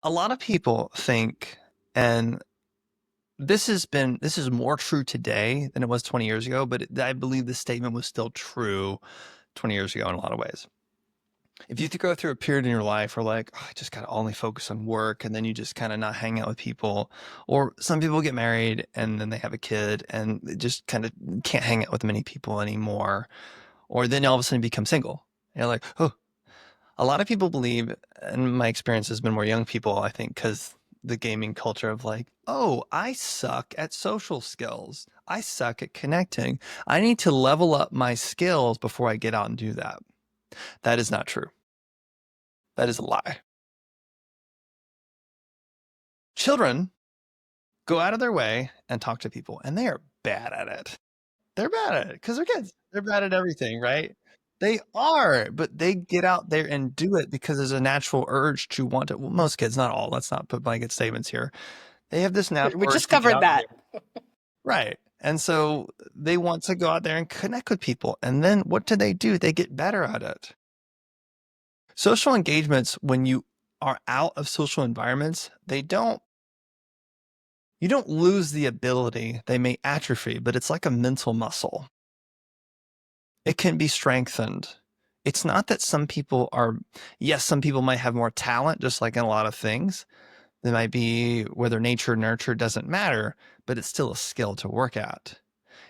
A lot of people think, and this is more true today than it was 20 years ago, but I believe the statement was still true 20 years ago in a lot of ways. If you go through a period in your life where like, oh, I just got to only focus on work, and then you just kind of not hang out with people, or some people get married and then they have a kid and they just kind of can't hang out with many people anymore, or then all of a sudden become single. And you're like, oh, a lot of people believe, and my experience has been more young people, I think, because the gaming culture of like, oh, I suck at social skills. I suck at connecting. I need to level up my skills before I get out and do that. That is not true. That is a lie. Children go out of their way and talk to people, and they are bad at it. They're bad at it because they're kids. They're bad at everything, right? They are, but they get out there and do it because there's a natural urge to want to. Well, most kids, not all. Let's not put blanket statements here. They have this We natural urge just to get covered out that. there. Right. And so they want to go out there and connect with people. And then what do? They get better at it. Social engagements, when you are out of social environments, you don't lose the ability. They may atrophy, but it's like a mental muscle. It can be strengthened. It's not that some people are, yes, some people might have more talent, just like in a lot of things. They might be whether nature, nurture doesn't matter, but it's still a skill to work at.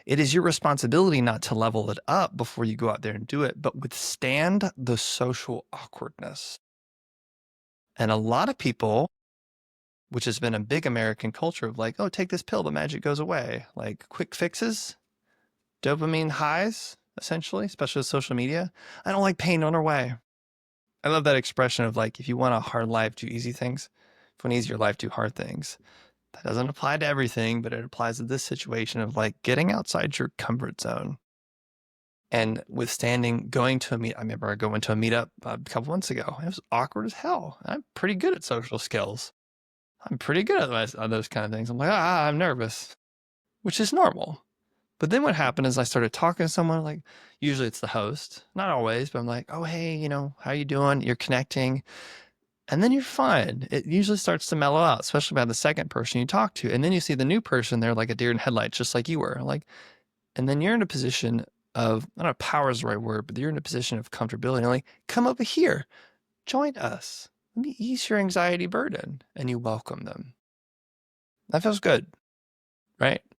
It is your responsibility not to level it up before you go out there and do it, but withstand the social awkwardness. And a lot of people, which has been a big American culture of like, oh, take this pill, the magic goes away. Like quick fixes, dopamine highs, essentially, especially with social media. I don't like pain, don't way. I love that expression of like, if you want a hard life, do easy things. If you want an easier life, do hard things. That doesn't apply to everything, but it applies to this situation of like getting outside your comfort zone and withstanding going to a meet. I remember I going to a meetup a couple months ago. It was awkward as hell. I'm pretty good at social skills. I'm pretty good at those kind of things. I'm like, I'm nervous, which is normal. But then what happened is I started talking to someone, like usually it's the host, not always, but I'm like, oh, hey, how you doing? You're connecting. And then you're fine. It usually starts to mellow out, especially by the second person you talk to. And then you see the new person, they're like a deer in headlights, just like you were. Like, and then you're in a position of, I don't know, power is the right word, but you're in a position of comfortability. And like, come over here, join us. Let me ease your anxiety burden. And you welcome them. That feels good, right?